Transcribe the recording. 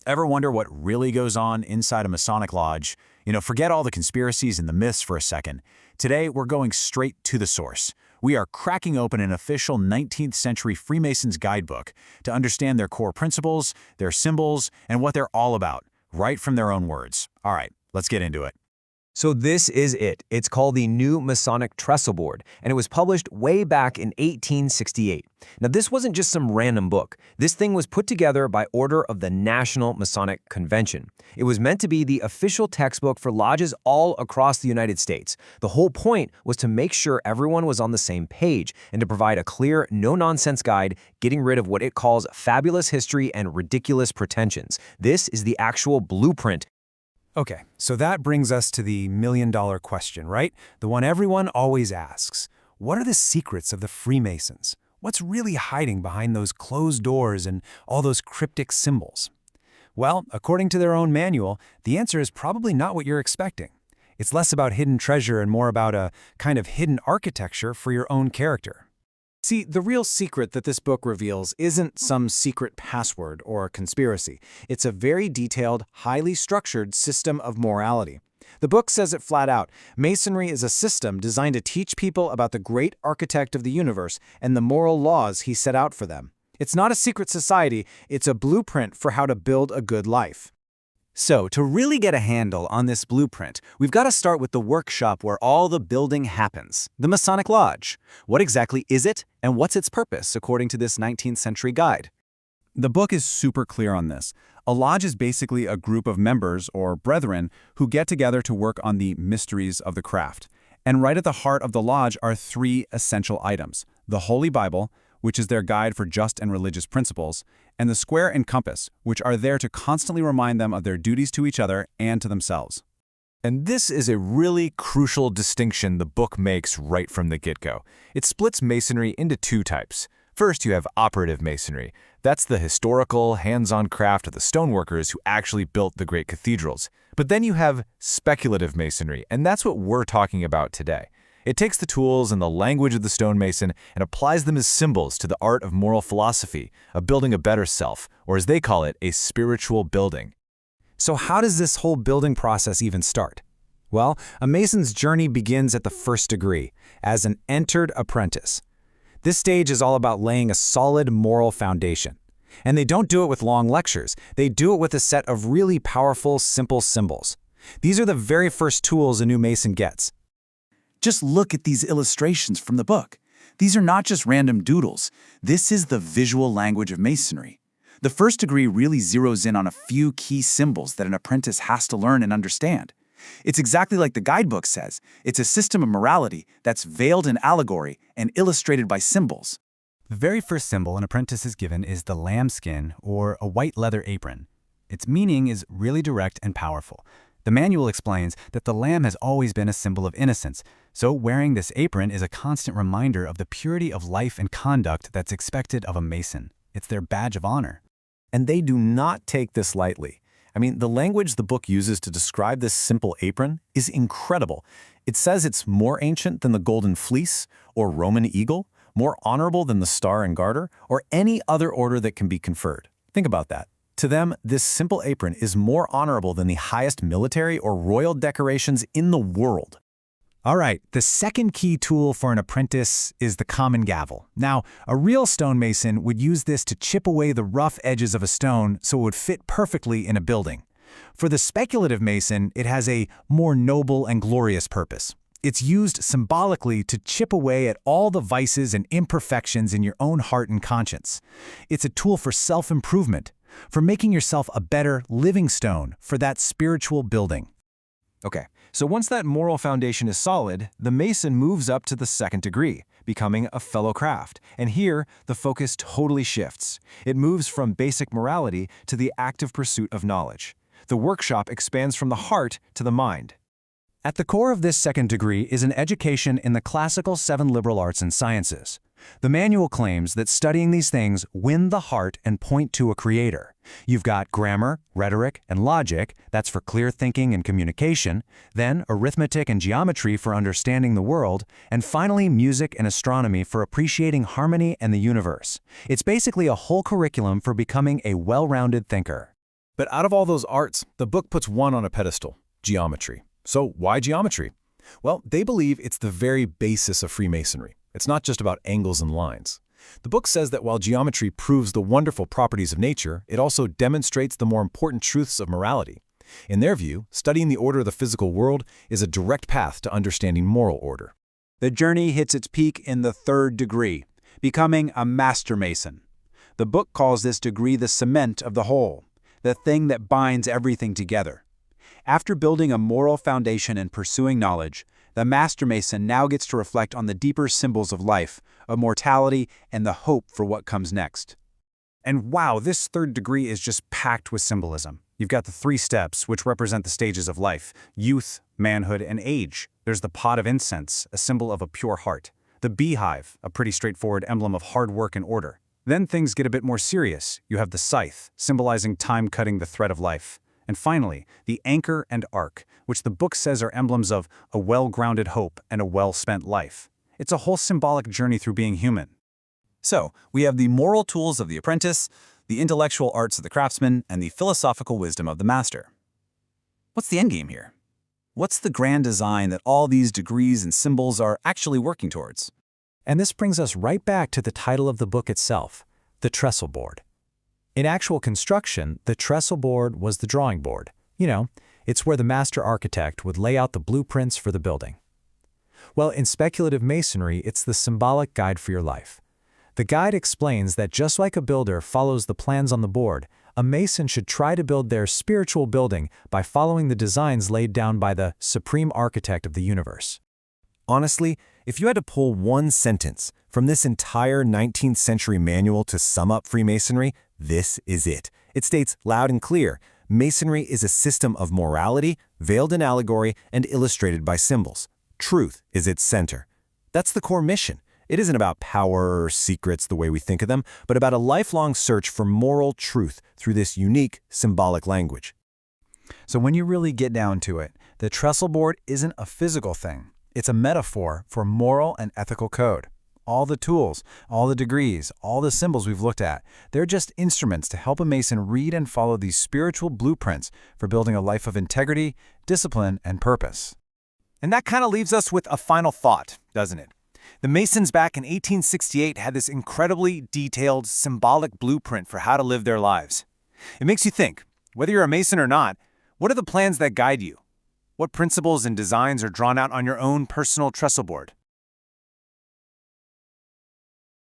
Ever wonder what really goes on inside a Masonic lodge? Forget all the conspiracies and the myths for a second. Today, we're going straight to the source. We are cracking open an official 19th century Freemasons guidebook to understand their core principles, their symbols, and what they're all about, right from their own words. All right, let's get into it. So this is it. It's called the New Masonic Trestle Board, and it was published way back in 1868. Now, this wasn't just some random book. This thing was put together by order of the National Masonic Convention. It was meant to be the official textbook for lodges all across the United States. The whole point was to make sure everyone was on the same page and to provide a clear, no-nonsense guide, getting rid of what it calls fabulous history and ridiculous pretensions. This is the actual blueprint. Okay, so that brings us to the million-dollar question, right? The one everyone always asks. What are the secrets of the Freemasons? What's really hiding behind those closed doors and all those cryptic symbols? Well, according to their own manual, the answer is probably not what you're expecting. It's less about hidden treasure and more about a kind of hidden architecture for your own character. See, the real secret that this book reveals isn't some secret password or conspiracy. It's a very detailed, highly structured system of morality. The book says it flat out. Masonry is a system designed to teach people about the great architect of the universe and the moral laws he set out for them. It's not a secret society, it's a blueprint for how to build a good life. So, to really get a handle on this blueprint, we've got to start with the workshop where all the building happens, the Masonic Lodge. What exactly is it, and what's its purpose, according to this 19th century guide? The book is super clear on this. A lodge is basically a group of members, or brethren, who get together to work on the mysteries of the craft. And right at the heart of the lodge are three essential items: the Holy Bible, which is their guide for just and religious principles, and the square and compass, which are there to constantly remind them of their duties to each other and to themselves. And this is a really crucial distinction the book makes right from the get-go. It splits Masonry into two types. First, you have operative Masonry. That's the historical, hands-on craft of the stoneworkers who actually built the great cathedrals. But then you have speculative Masonry, and that's what we're talking about today. It takes the tools and the language of the stonemason and applies them as symbols to the art of moral philosophy, of building a better self, or as they call it, a spiritual building. So how does this whole building process even start? Well, a Mason's journey begins at the first degree, as an entered apprentice. This stage is all about laying a solid moral foundation. And they don't do it with long lectures. They do it with a set of really powerful, simple symbols. These are the very first tools a new Mason gets. Just look at these illustrations from the book. These are not just random doodles. This is the visual language of Masonry. The first degree really zeroes in on a few key symbols that an apprentice has to learn and understand. It's exactly like the guidebook says. It's a system of morality that's veiled in allegory and illustrated by symbols. The very first symbol an apprentice is given is the lambskin, or a white leather apron. Its meaning is really direct and powerful. The manual explains that the lamb has always been a symbol of innocence, so wearing this apron is a constant reminder of the purity of life and conduct that's expected of a Mason. It's their badge of honor. And they do not take this lightly. The language the book uses to describe this simple apron is incredible. It says it's more ancient than the golden fleece or Roman eagle, more honorable than the star and garter, or any other order that can be conferred. Think about that. To them, this simple apron is more honorable than the highest military or royal decorations in the world. All right, the second key tool for an apprentice is the common gavel. Now, a real stonemason would use this to chip away the rough edges of a stone so it would fit perfectly in a building. For the speculative mason, it has a more noble and glorious purpose. It's used symbolically to chip away at all the vices and imperfections in your own heart and conscience. It's a tool for self-improvement, for making yourself a better living stone for that spiritual building. Okay, so once that moral foundation is solid, the Mason moves up to the second degree, becoming a fellow craft. And here, the focus totally shifts. It moves from basic morality to the active pursuit of knowledge. The workshop expands from the heart to the mind. At the core of this second degree is an education in the classical 7 liberal arts and sciences. The manual claims that studying these things win the heart and point to a creator. You've got grammar, rhetoric, and logic, that's for clear thinking and communication, then arithmetic and geometry for understanding the world, and finally music and astronomy for appreciating harmony and the universe. It's basically a whole curriculum for becoming a well-rounded thinker. But out of all those arts, the book puts one on a pedestal: geometry. So why geometry? Well, they believe it's the very basis of Freemasonry. It's not just about angles and lines. The book says that while geometry proves the wonderful properties of nature, it also demonstrates the more important truths of morality. In their view, studying the order of the physical world is a direct path to understanding moral order. The journey hits its peak in the 3rd degree, becoming a Master Mason. The book calls this degree the cement of the whole, the thing that binds everything together. After building a moral foundation and pursuing knowledge, the Master Mason now gets to reflect on the deeper symbols of life, of mortality, and the hope for what comes next. And wow, this 3rd degree is just packed with symbolism. You've got the 3 steps, which represent the stages of life: youth, manhood, and age. There's the pot of incense, a symbol of a pure heart. The beehive, a pretty straightforward emblem of hard work and order. Then things get a bit more serious. You have the scythe, symbolizing time cutting the thread of life. And finally, the anchor and arc, which the book says are emblems of a well-grounded hope and a well-spent life. It's a whole symbolic journey through being human. So, we have the moral tools of the apprentice, the intellectual arts of the craftsman, and the philosophical wisdom of the master. What's the endgame here? What's the grand design that all these degrees and symbols are actually working towards? And this brings us right back to the title of the book itself, the trestle board. In actual construction, the trestle board was the drawing board. You know, it's where the master architect would lay out the blueprints for the building. Well, in speculative masonry, it's the symbolic guide for your life. The guide explains that just like a builder follows the plans on the board, a mason should try to build their spiritual building by following the designs laid down by the supreme architect of the universe. Honestly, if you had to pull one sentence from this entire 19th century manual to sum up Freemasonry, this is it. It states loud and clear: Masonry is a system of morality, veiled in allegory, and illustrated by symbols. Truth is its center. That's the core mission. It isn't about power or secrets the way we think of them, but about a lifelong search for moral truth through this unique symbolic language. So when you really get down to it, the trestle board isn't a physical thing. It's a metaphor for moral and ethical code. All the tools, all the degrees, all the symbols we've looked at, they're just instruments to help a Mason read and follow these spiritual blueprints for building a life of integrity, discipline, and purpose. And that kind of leaves us with a final thought, doesn't it? The Masons back in 1868 had this incredibly detailed, symbolic blueprint for how to live their lives. It makes you think, whether you're a Mason or not, what are the plans that guide you? What principles and designs are drawn out on your own personal trestle board?